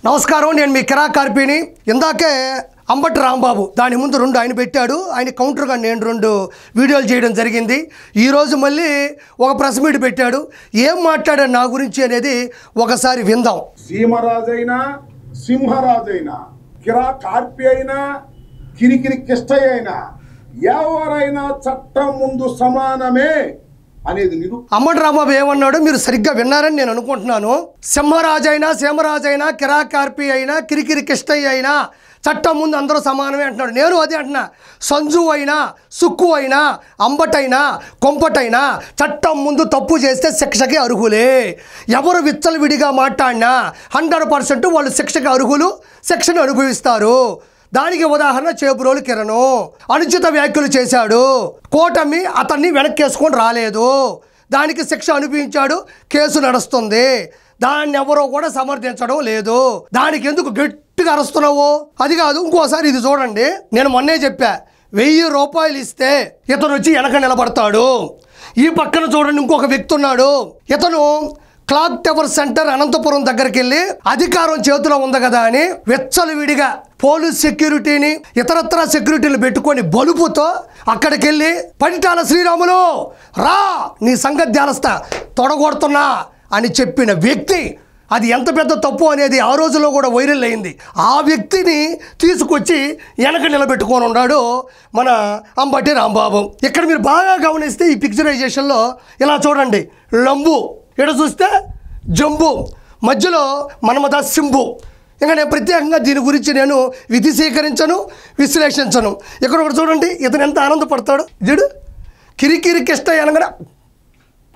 నమస్కారం, నేను మీ కిరా కార్పిని. ఇందాకే అంబటి రాంబాబు దాని ముందు 2 ఆయన పెట్టాడు. ఆయన కౌంటర్గా నేను 2 వీడియోలు చేయడం జరిగింది. ఈరోజు మళ్ళీ ఒక ప్రెస్ మీట్ పెట్టాడు. ఏం మాట్లాడాడు నా గురించి అనేది ఒకసారి విందాం. సీమరాజైనా సింహరాజైనా కిరా కార్పి అయినా కిరికిరి కిష్టయ్య అయినా ఎవరైనా చట్టం ముందు సమానమే అనేది అంబటి రాంబాబు ఏమన్నాడు మీరు సరిగ్గా విన్నారని నేను అనుకుంటున్నాను. సింహరాజైనా సీమరాజైనా కిరా కార్పి అయినా కిరికిరి కిష్టయ్య అయినా చట్టం ముందు అందరూ సమానమే అంటున్నాడు. నేను అదే అంటున్నా. సంజు అయినా సుక్కు అయినా అంబటైనా కొంపటైనా చట్టం ముందు తప్పు చేస్తే శిక్షకి అర్హులే. ఎవరు విచ్చలవిడిగా మాట్లాడినా 100% వాళ్ళు శిక్షకి అర్హులు, శిక్షను అనుభవిస్తారు. దానికి ఉదాహరణ చేబురోలు కిరణ్ అనుచిత వ్యాఖ్యలు చేశాడు. కూటమి అతన్ని వెనక్కేసుకొని రాలేదు, దానికి శిక్ష అనుభవించాడు, కేసు నడుస్తుంది. దాన్ని ఎవరో కూడా సమర్థించడం లేదు. దానికి ఎందుకు గట్టిగా అరుస్తున్నావు? అది కాదు, ఇంకోసారి ఇది చూడండి. నేను మొన్నే చెప్పా, 1000 రూపాయలు ఇస్తే ఇతను వచ్చి వెనక నిలబడతాడు. ఈ పక్కన చూడండి, ఇంకొక వ్యక్తి ఉన్నాడు. ఇతను క్లాక్ టవర్ సెంటర్ అనంతపురం దగ్గరికి వెళ్ళి అధికారం చేతిలో ఉంది కదా అని విచ్చలవిడిగా పోలీస్ సెక్యూరిటీని ఇతరత్ర సెక్యూరిటీలు పెట్టుకొని బలుపుతో అక్కడికి వెళ్ళి పరిటాల శ్రీరాములు రా నీ సంగతి తేలస్తా తొడగొడుతున్నా అని చెప్పిన వ్యక్తి. అది ఎంత పెద్ద తప్పు అనేది ఆ రోజుల్లో కూడా వైరల్ అయింది. ఆ వ్యక్తిని తీసుకొచ్చి వెనక నిలబెట్టుకొని ఉన్నాడు మన అంబటి రాంబాబు. ఇక్కడ మీరు బాగా గమనిస్తే ఈ పిక్చరైజేషన్లో ఇలా చూడండి, లంబు ఇక్కడ చూస్తే జంబు, మధ్యలో మన్మథ సింబు. ఇంకా నేను ప్రత్యేకంగా దీని గురించి నేను విధి విశ్లేషించను. ఇక్కడ ఒకటి చూడండి, ఇతను ఎంత ఆనందపడతాడు. చూడు, కిరికిరి కిష్టయ్య అనగా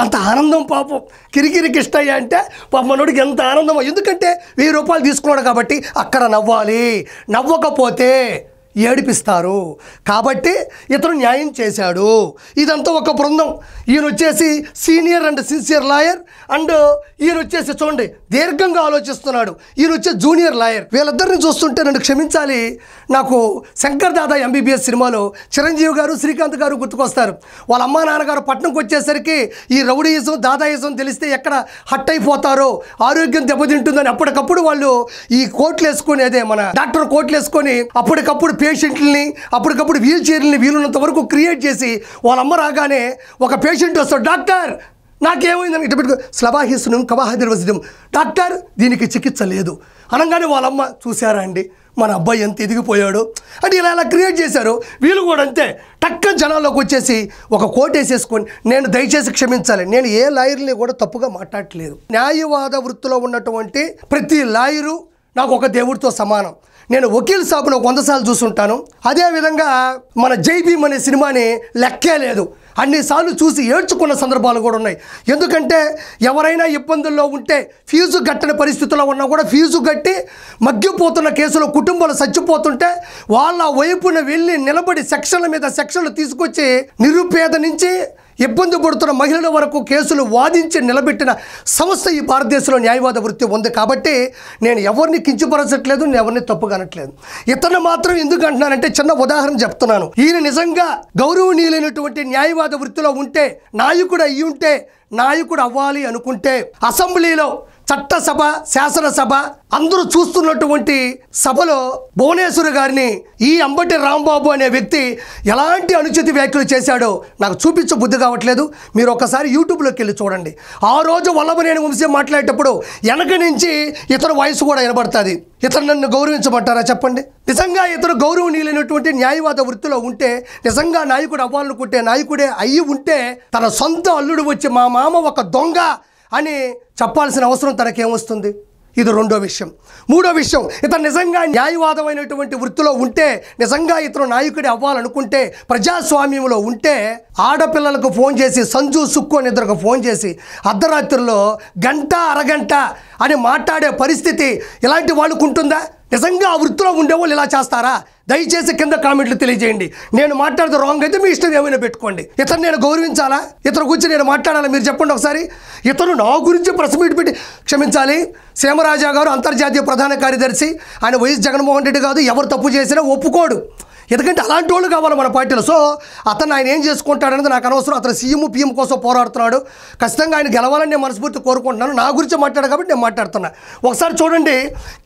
అంత ఆనందం. పాపం కిరికిరి కిష్టయ్య అంటే పాప మనోడికి ఎంత ఆనందమో. ఎందుకంటే 1000 రూపాయలు తీసుకున్నాడు కాబట్టి అక్కడ నవ్వాలి, నవ్వకపోతే ఏడిపిస్తారు. కాబట్టి ఇతను న్యాయం చేశాడు. ఇదంతా ఒక బృందం. ఈయన వచ్చేసి senior and sincere lawyer, and ఈయన వచ్చేసి చూడండి దీర్ఘంగా ఆలోచిస్తున్నాడు. ఈయన వచ్చే జూనియర్ లాయర్. వీళ్ళిద్దరిని చూస్తుంటే నన్ను క్షమించాలి, నాకు శంకర్ దాదా MBBS సినిమాలో చిరంజీవి గారు శ్రీకాంత్ గారు గుర్తుకొస్తారు. వాళ్ళ అమ్మా నాన్నగారు పట్టణంకి వచ్చేసరికి ఈ రౌడీయిజం దాదాయిజం తెలిస్తే ఎక్కడ హట్ అయిపోతారో, ఆరోగ్యం దెబ్బతింటుందని అప్పటికప్పుడు వాళ్ళు ఈ కోట్లు వేసుకొని, అదే మన డాక్టర్ కోట్లు వేసుకొని అప్పటికప్పుడు పేషెంట్లని అప్పటికప్పుడు వీల్ చైర్లని వీలున్నంత వరకు క్రియేట్ చేసి వాళ్ళ అమ్మ రాగానే ఒక పేషెంట్ వస్తాడు, డాక్టర్ నాకేమైందని ఇటు పెట్టుకో స్లబాహిస్నం కవాహదిర్వసిదం, డాక్టర్ దీనికి చికిత్స లేదు అనగానే వాళ్ళమ్మ చూసారా అండి మన అబ్బాయి ఎంత ఎదిగిపోయాడు అంటే ఇలా క్రియేట్ చేశారు. వీళ్ళు కూడా అంతే టక్క జనాల్లోకి వచ్చేసి ఒక కోట్ వేసేసుకొని, నేను దయచేసి క్షమించాలి, నేను ఏ లాయర్ని కూడా తప్పుగా మాట్లాడట్లేదు. న్యాయవాద వృత్తిలో ఉన్నటువంటి ప్రతి లాయరు నాకు ఒక దేవుడితో సమానం. నేను వకీల్ సాబును 100 సార్లు చూసుంటాను. అదేవిధంగా మన జై భీమ్ అనే సినిమాని లెక్కే లేదు, అన్నిసార్లు చూసి ఏడ్చుకున్న సందర్భాలు కూడా ఉన్నాయి. ఎందుకంటే ఎవరైనా ఇబ్బందుల్లో ఉంటే, ఫీజు కట్టని పరిస్థితుల్లో ఉన్నా కూడా ఫీజు కట్టి మగ్గిపోతున్న కేసులో కుటుంబాలు చచ్చిపోతుంటే వాళ్ళ వైపున వెళ్ళి నిలబడి సెక్షన్ల మీద సెక్షన్లు తీసుకొచ్చి నిరుపేద నుంచి ఇబ్బంది పడుతున్న మహిళల వరకు కేసులు వాదించి నిలబెట్టిన సంస్థ ఈ భారతదేశంలో న్యాయవాద వృత్తి ఉంది. కాబట్టి నేను ఎవరిని కించపరచట్లేదు, నేను ఎవరిని తప్పుగా అనట్లేదు. ఇతను మాత్రం ఎందుకు అంటున్నానంటే చిన్న ఉదాహరణ చెప్తున్నాను. ఈయన నిజంగా గౌరవనీయులైనటువంటి న్యాయవాద వృత్తిలో ఉంటే, నాయకుడు అయ్యి ఉంటే, నాయకుడు అవ్వాలి అనుకుంటే అసెంబ్లీలో చట్టసభ శాసనసభ అందరూ చూస్తున్నటువంటి సభలో భువనేశ్వర్ గారిని ఈ అంబటి రాంబాబు అనే వ్యక్తి ఎలాంటి అనుచిత వ్యాఖ్యలు చేశాడో నాకు చూపించ బుద్ధి కావట్లేదు. మీరు ఒకసారి యూట్యూబ్లోకి వెళ్ళి చూడండి. ఆ రోజు వల్లభనేని వంశీ మాట్లాడేటప్పుడు వెనక నుంచి ఇతను వాయిస్ కూడా వినబడుతుంది. ఇతను నన్ను గౌరవించమంటారా చెప్పండి? నిజంగా ఇతను గౌరవనీయులైనటువంటి న్యాయవాద వృత్తిలో ఉంటే, నిజంగా నాయకుడు అవ్వాలనుకుంటే, నాయకుడే అయ్యి ఉంటే, తన సొంత అల్లుడు వచ్చి మా మామ ఒక దొంగ అని చెప్పాల్సిన అవసరం తనకేమొస్తుంది? ఇది రెండో విషయం. మూడో విషయం, ఇతను నిజంగా న్యాయవాదమైనటువంటి వృత్తిలో ఉంటే, నిజంగా ఇతను నాయకుడి అవ్వాలనుకుంటే, ప్రజాస్వామ్యంలో ఉంటే, ఆడపిల్లలకు ఫోన్ చేసి సంజు సుక్కు అని ఇద్దరికి ఫోన్ చేసి అర్ధరాత్రుల్లో గంట అరగంట అని మాట్లాడే పరిస్థితి ఇలాంటి వాళ్ళకు ఉంటుందా? నిజంగా ఆ వృత్తిలో ఉండేవాళ్ళు ఇలా చేస్తారా? దయచేసి కింద కామెంట్లు తెలియజేయండి. నేను మాట్లాడితే రాంగ్ అయితే మీ ఇష్టం ఏమైనా పెట్టుకోండి. ఇతను నేను గౌరవించాలా? ఇతను గురించి నేను మాట్లాడాలా? మీరు చెప్పండి ఒకసారి. ఇతను నా గురించి ప్రెస్ మీట్ పెట్టి, క్షమించాలి, సీమరాజా గారు అంతర్జాతీయ ప్రధాన కార్యదర్శి, ఆయన వైఎస్ జగన్మోహన్ రెడ్డి కాదు, ఎవరు తప్పు చేసినా ఒప్పుకోడు. ఎందుకంటే అలాంటి వాళ్ళు కావాలి మన పార్టీలో. సో అతను ఆయన ఏం చేసుకుంటాడనేది నాకు అనవసరం. అతను సీఎం పిఎం కోసం పోరాడుతున్నాడు. ఖచ్చితంగా ఆయన గెలవాలని నేను మనస్ఫూర్తి కోరుకుంటున్నాను. నా గురించి మాట్లాడాడు కాబట్టి నేను మాట్లాడుతున్నా. ఒకసారి చూడండి,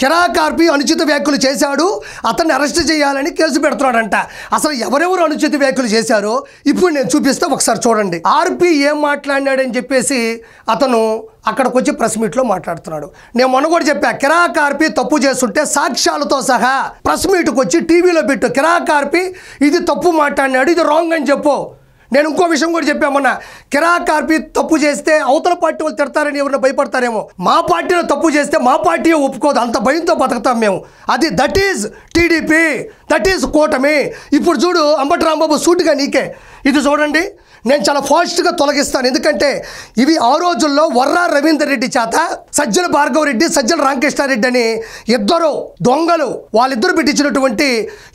కిరాక్ ఆర్పి అనుచిత వ్యాఖ్యలు చేశాడు, అతన్ని అరెస్ట్ చేయాలని కేసు పెడుతున్నాడంట. అసలు ఎవరెవరు అనుచిత వ్యాఖ్యలు చేశారో ఇప్పుడు నేను చూపిస్తే ఒకసారి చూడండి. ఆర్పి ఏం మాట్లాడినాడని చెప్పేసి అతను అక్కడికి వచ్చి ప్రెస్ మీట్లో మాట్లాడుతున్నాడు. నేను మొన్న కూడా చెప్పా, కిరాక్ ఆర్పి తప్పు చేస్తుంటే సాక్ష్యాలతో సహా ప్రెస్ మీట్కి వచ్చి టీవీలో పెట్టు, కిరాక్ ఆర్పి ఇది తప్పు మాట్లాడినాడు, ఇది రాంగ్ అని చెప్పు. నేను ఇంకో విషయం కూడా చెప్పామన్నా, కిరాక్ ఆర్పి తప్పు చేస్తే అవతల పార్టీ వాళ్ళు తిడతారని ఎవరైనా భయపడతారేమో. మా పార్టీలో తప్పు చేస్తే మా పార్టీ ఒప్పుకోదు, అంత భయంతో బతుకుతాం మేము. అది that is TDP, that is కూటమి. ఇప్పుడు చూడు అంబటి రాంబాబు సూటిగా నీకే ఇది చూడండి, నేను చాలా ఫాస్ట్గా తొలగిస్తాను. ఎందుకంటే ఇవి ఆ రోజుల్లో వర్రా రవీందర్ రెడ్డి చేత సజ్జల భార్గవ రెడ్డి, సజ్జల రామకృష్ణారెడ్డి అని ఇద్దరు దొంగలు వాళ్ళిద్దరు పెట్టించినటువంటి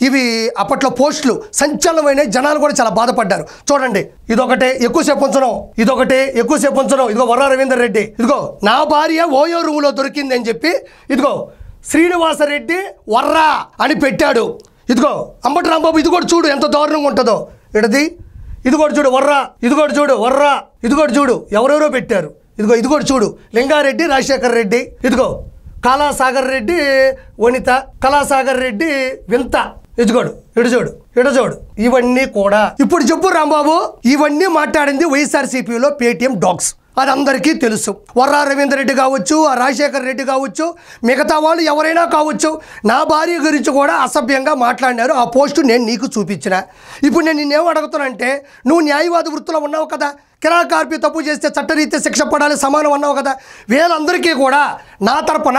ఇవి అప్పట్లో పోస్టులు సంచలనమైన, జనాలు కూడా చాలా బాధపడ్డారు. చూడండి, ఇదొకటే ఎక్కువసేపు ఉంచడం, ఇదొకటే ఎక్కువసేపు ఉంచడం. ఇదిగో వర్రా రవీందర్ రెడ్డి, ఇదిగో నా భార్య ఓయో రూములో దొరికింది అని చెప్పి ఇదిగో శ్రీనివాసరెడ్డి వర్రా అని పెట్టాడు. ఇదిగో అంబటి రాంబాబు ఇది కూడా చూడు ఎంత దారుణంగా ఉంటుందో. ఇడది ఇది కూడా చూడు వర్రా, ఇది కూడా చూడు వర్రా, ఇది కూడా చూడు ఎవరెవరో పెట్టారు. ఇదిగో ఇది కూడా చూడు, లింగారెడ్డి రాజశేఖర్ రెడ్డి, ఇదిగో కళాసాగర్ రెడ్డి వనిత, కళాసాగర్ రెడ్డి వింత, ఇదిగోడు ఇటు చూడు ఇటు చూడు. ఇవన్నీ కూడా ఇప్పుడు చెప్పు రాంబాబు, ఇవన్నీ మాట్లాడింది వైఎస్ఆర్సీపీలో పేటీఎం డాగ్స్, అది అందరికీ తెలుసు. వర్రా రవీందర్ రెడ్డి కావచ్చు, ఆ రాజశేఖర్ రెడ్డి కావచ్చు, మిగతా వాళ్ళు ఎవరైనా కావచ్చు, నా భార్య గురించి కూడా అసభ్యంగా మాట్లాడినారు. ఆ పోస్టు నేను నీకు చూపించిన. ఇప్పుడు నేను నిన్నేం అడుగుతానంటే, నువ్వు న్యాయవాద వృత్తిలో ఉన్నావు కదా, కిరాక్ ఆర్పి తప్పు చేస్తే చట్టరీత్యా శిక్ష పడాలి సమానం అన్నావు కదా. వీళ్ళందరికీ కూడా నా తరపున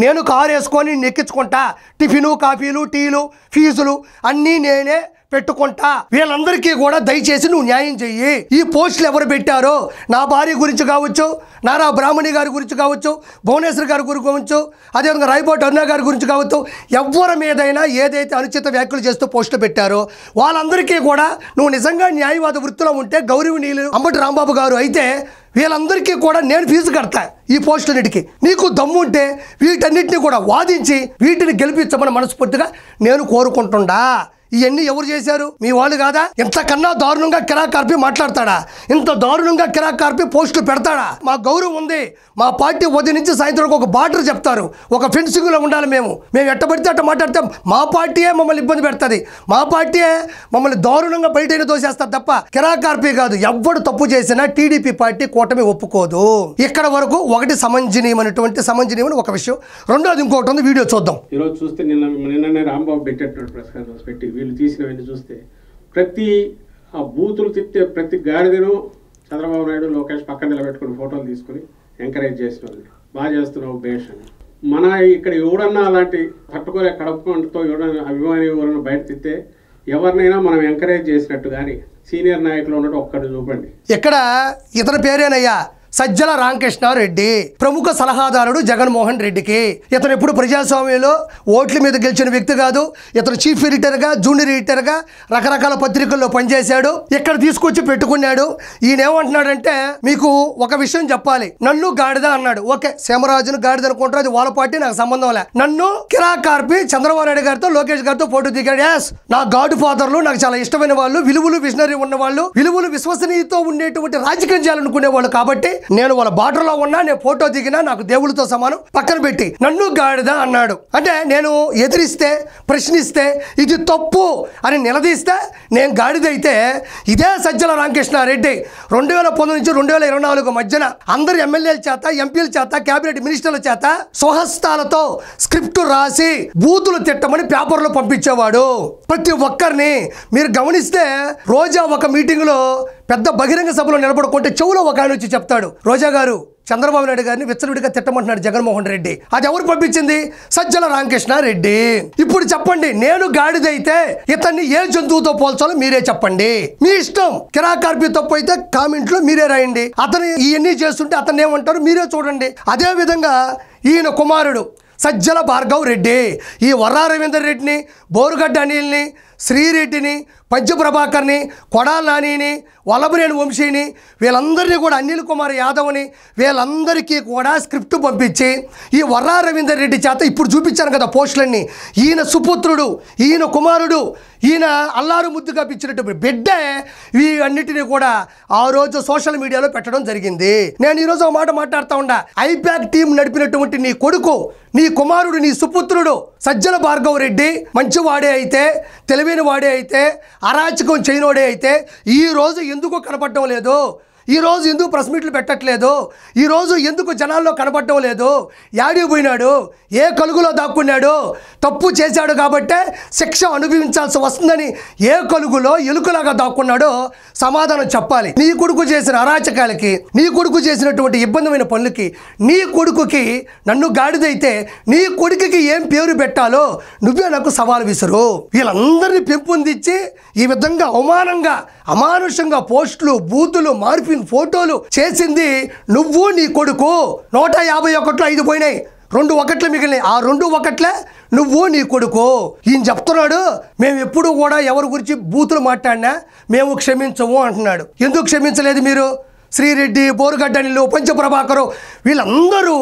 నేను కారు వేసుకొని నెక్కించుకుంటా, టిఫిను కాఫీలు టీలు ఫీజులు అన్నీ నేనే పెట్టుకుంటా. వీళ్ళందరికీ కూడా దయచేసి నువ్వు న్యాయం చెయ్యి. ఈ పోస్టులు ఎవరు పెట్టారో, నా భార్య గురించి కావచ్చు, నారా బ్రాహ్మణి గారి గురించి కావచ్చు, భువనేశ్వర్ గారి గురించి కావచ్చు, అదేవిధంగా రాయపోటి అరుణ గారి గురించి కావచ్చు, ఎవరి మీదైనా ఏదైతే అనుచిత వ్యాఖ్యలు చేస్తూ పోస్టులు పెట్టారో వాళ్ళందరికీ కూడా నువ్వు నిజంగా న్యాయవాద వృత్తిలో ఉంటే, గౌరవనీయులు అంబటి రాంబాబు గారు అయితే వీళ్ళందరికీ కూడా నేను ఫీజు కడతా. ఈ పోస్టులన్నిటికీ నీకు దమ్ముంటే వీటన్నిటిని కూడా వాదించి వీటిని గెలిపించమని మనస్ఫూర్తిగా నేను కోరుకుంటుండా. ఇవన్నీ ఎవరు చేశారు? మీ వాళ్ళు కాదా? ఇంతకన్నా దారుణంగా కిరాక్ ఆర్పి మాట్లాడతాడా? ఇంత దారుణంగా కిరాక్ ఆర్పి పోస్టులు పెడతాడా? మా గౌరవం ఉంది. మా పార్టీ ఉదయం నుంచి సాయంత్రం ఒక బార్డర్ చెప్తారు, ఒక ఫెన్సింగ్లో ఉండాలి. మేము ఎట్టబడితే అట్ట మాట్లాడితే మా పార్టీయే మమ్మల్ని ఇబ్బంది పెడుతుంది, మా పార్టీయే మమ్మల్ని దారుణంగా బయటైనా దోసేస్తారు తప్ప కిరాక్ ఆర్పి కాదు. ఎవ్వడు తప్పు చేసినా టీడీపీ పార్టీ కూటమి ఒప్పుకోదు. ఇక్కడ వరకు ఒకటి సమంజనీయమని ఒక విషయం. రెండోది ఇంకోటి ఉంది, వీడియో చూద్దాం. ఈరోజు చూస్తే నిన్ననే రాంబాబు పెట్టేటువంటి ప్రెస్ కాన్ఫరెన్స్ పెట్టి వీళ్ళు తీసినవన్నీ చూస్తే ప్రతి ఆ బూతులు తిట్టే ప్రతి గాడిదను చంద్రబాబు నాయుడు లోకేష్ పక్కన నిలబెట్టుకుని ఫోటోలు తీసుకుని ఎంకరేజ్ చేసిన వాళ్ళు బాగా చేస్తున్నావు బేష్ అని. మన ఇక్కడ ఎవడన్నా అలాంటి తట్టుకోలే కడుపుతో ఎవడన్నా అభిమాని ఎవరన్నా బయట తిట్టే ఎవరినైనా మనం ఎంకరేజ్ చేసినట్టు కానీ సీనియర్ నాయకులు ఉన్నట్టు ఒక్కటి చూపండి. ఇక్కడ ఇతని పేరేనయ్యా సజ్జల రామకృష్ణారెడ్డి, ప్రముఖ సలహాదారుడు జగన్మోహన్ రెడ్డికి. ఇతను ఎప్పుడు ప్రజాస్వామ్యంలో ఓట్ల మీద గెలిచిన వ్యక్తి కాదు. ఇతను చీఫ్ ఎడిటర్గా, జూనియర్ ఎడిటర్గా రకరకాల పత్రికల్లో పనిచేశాడు. ఇక్కడ తీసుకొచ్చి పెట్టుకున్నాడు. ఈయన ఏమంటున్నాడంటే, మీకు ఒక విషయం చెప్పాలి, నన్ను గాడిద అన్నాడు. ఓకే, సీమరాజును గాడిద అనుకుంటారు, అది వాళ్ళ పార్టీ, నాకు సంబంధం లే. నన్ను కిరాక్ ఆర్పి చంద్రబాబు నాయుడు గారితో లోకేష్ గారితో ఫోటో దిగాడు. ఎస్, నా గాడ్ ఫాదర్లు, నాకు చాలా ఇష్టమైన వాళ్ళు, విలువలు విజనరీ ఉన్నవాళ్ళు, విలువలు విశ్వసనీయతో ఉండేటువంటి రాజకీయం చేయాలనుకునే వాళ్ళు. కాబట్టి నేను వాళ్ళ బార్డర్లో ఉన్నా, నేను ఫోటో దిగినా నాకు దేవుళ్ళతో సమానం. పక్కన పెట్టి నన్ను గాడిద అన్నాడు. అంటే నేను ఎదిరిస్తే, ప్రశ్నిస్తే, ఇది తప్పు అని నిలదీస్తే నేను గాడిద అయితే, ఇదే సజ్జల రామకృష్ణారెడ్డి 2019 నుంచి 2024 మధ్యన అందరు ఎమ్మెల్యేల చేత, ఎంపీల చేత, కేబినెట్ మినిస్టర్ల చేత స్వహస్తాలతో స్క్రిప్ట్ రాసి బూతులు తిట్టమని పేపర్లో పంపించేవాడు. ప్రతి ఒక్కరిని మీరు గమనిస్తే, రోజా ఒక మీటింగ్లో పెద్ద బహిరంగ సభలో నిలబడుకుంటే చెవులో ఒక ఆయన వచ్చి చెప్తాడు, రోజా గారు చంద్రబాబు నాయుడు గారిని విచ్చలవిడిగా తిట్టమంటున్నాడు జగన్మోహన్ రెడ్డి. అది ఎవరు పంపించింది? సజ్జల రామకృష్ణారెడ్డి. ఇప్పుడు చెప్పండి, నేను గాడిదైతే ఇతన్ని ఏ జంతువుతో పోల్చాలో మీరే చెప్పండి, మీ ఇష్టం. కిరాక్ ఆర్పి తప్పు అయితే కామెంట్లో మీరే రాయండి. అతను ఇవన్నీ చేస్తుంటే అతన్ని ఏమంటారు మీరే చూడండి. అదే విధంగా ఈయన కుమారుడు సజ్జల భార్గవ్ రెడ్డి ఈ వర్రా రవీందర్ రెడ్డిని, బోరుగడ్డ అనిల్ని, శ్రీరెడ్డిని, పంచప్రభాకర్ని, కొడాల నానిని, వల్లభనేని వంశీని, వీళ్ళందరినీ కూడా అనిల్ కుమార్ యాదవ్ని వీళ్ళందరికీ కూడా స్క్రిప్ట్ పంపించి ఈ వర్రా రవీందర్ రెడ్డి చేత ఇప్పుడు చూపించాను కదా పోస్టులన్నీ, ఈయన సుపుత్రుడు, ఈయన కుమారుడు, ఈయన అల్లారు ముద్దుగా పిచ్చినటువంటి బిడ్డే ఈ అన్నిటినీ కూడా ఆ రోజు సోషల్ మీడియాలో పెట్టడం జరిగింది. నేను ఈరోజు ఒక మాట మాట్లాడుతూ ఉండా, ఐపాక్ టీం నడిపినటువంటి నీ కొడుకు, నీ కుమారుడు, నీ సుపుత్రుడు సజ్జల భార్గవ్ రెడ్డి మంచివాడే అయితే, తెలివైన వాడే అయితే, అరాచకం చేయనోడే అయితే ఈరోజు ఎందుకు కనపడటం లేదు? ఈరోజు ఎందుకు ప్రెస్ మీట్లు పెట్టట్లేదు? ఈరోజు ఎందుకు జనాల్లో కనపడటం లేదు? యాడికి పోయినాడు? ఏ కలుగులో దాక్కున్నాడు? తప్పు చేశాడు కాబట్టే శిక్ష అనుభవించాల్సి వస్తుందని ఏ కలుగులో ఎలుకలాగా దాక్కున్నాడో సమాధానం చెప్పాలి. నీ కొడుకు చేసిన అరాచకాలకి, నీ కొడుకు చేసినటువంటి ఇబ్బందిమైన పనులకి, నీ కొడుకుకి నన్ను గాడిదైతే నీ కొడుకుకి ఏం పేరు పెట్టాలో నువ్వే నాకు సవాల్ విసురు. వీళ్ళందరినీ పెంపొందించి ఈ విధంగా అవమానంగా, అమానుషంగా పోస్టులు, బూతులు, మార్పింగ్ ఫోటోలు చేసింది నువ్వు, నీ కొడుకు. 151 5 పోయినాయి, 2 1 మిగిలినాయి. ఆ 2 1 నువ్వు, నీ కొడుకు. ఈయన చెప్తున్నాడు, మేము ఎప్పుడు కూడా ఎవరి గురించి బూతులు మాట్లాడినా మేము క్షమించము అంటున్నాడు. ఎందుకు క్షమించలేదు మీరు? శ్రీరెడ్డి, బోరుగడ్డ అనిల్, పంచప్రభాకరు వీళ్ళందరూ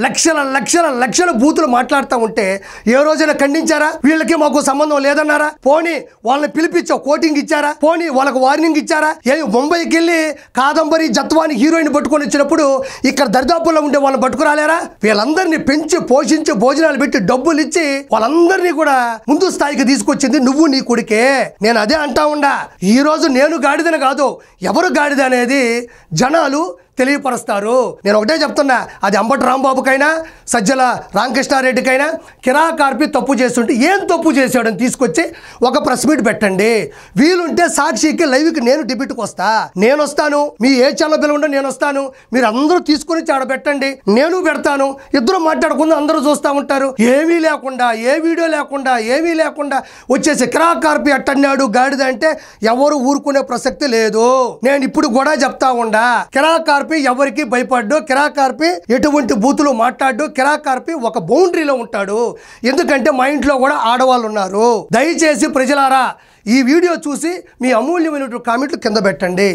లక్షల లక్షల లక్షల బూతులు మాట్లాడుతూ ఉంటే ఏ రోజైనా ఖండించారా? వీళ్ళకి మాకు సంబంధం లేదన్నారా? పోనీ వాళ్ళని పిలిపించో కోటింగ్ ఇచ్చారా? పోనీ వాళ్ళకు వార్నింగ్ ఇచ్చారా? ముంబైకి వెళ్ళి కాదంబరి, జత్వాని హీరోయిన్ పట్టుకొని వచ్చినప్పుడు ఇక్కడ దరిదాపుల్లో ఉండే వాళ్ళని పట్టుకురాలేరా? వీళ్ళందరినీ పెంచి పోషించి భోజనాలు పెట్టి డబ్బులు ఇచ్చి వాళ్ళందరినీ కూడా ముందు స్థాయికి తీసుకొచ్చింది నువ్వు, నీ కొడుకే. నేను అదే అంటా ఉండా, ఈ రోజు నేను గాడిదని కాదు, ఎవరు గాడిద అనేది జనాలు తెలియపరుస్తారు. నేను ఒకటే చెప్తున్నా, అది అంబటి రాంబాబుకైనా, సజ్జల రామకృష్ణారెడ్డికైనా కిరాక్ ఆర్పి తప్పు చేస్తుంటే ఏం తప్పు చేశాడని తీసుకొచ్చి ఒక ప్రెస్ మీట్ పెట్టండి. వీలుంటే సాక్షికి లైవ్కి నేను డిబేట్కి వస్తా, నేను వస్తాను. మీ ఏ ఛానల్ పిలవండి, నేను వస్తాను. మీరు అందరూ తీసుకొని ఆడ పెట్టండి, నేను పెడతాను. ఇద్దరు మాట్లాడకుండా అందరూ చూస్తూ ఉంటారు. ఏమీ లేకుండా, ఏ వీడియో లేకుండా, ఏమీ లేకుండా వచ్చేసి కిరాక్ ఆర్పి అట్టన్నాడు గాడిద అంటే ఎవరు ఊరుకునే ప్రసక్తి లేదు. నేను ఇప్పుడు కూడా చెప్తా ఉండా, కిరాక్ ఆర్పి ఎవరికి భయపడ్డు, కిరాక్ ఆర్పి ఎటువంటి బూతులు మాట్లాడు, కిరాక్ ఆర్పి ఒక బౌండరీలో ఉంటాడు. ఎందుకంటే మా ఇంట్లో కూడా ఆడవాళ్ళు ఉన్నారు. దయచేసి ప్రజలారా ఈ వీడియో చూసి మీ అమూల్యమైనటువంటి కామెంట్లు కింద పెట్టండి.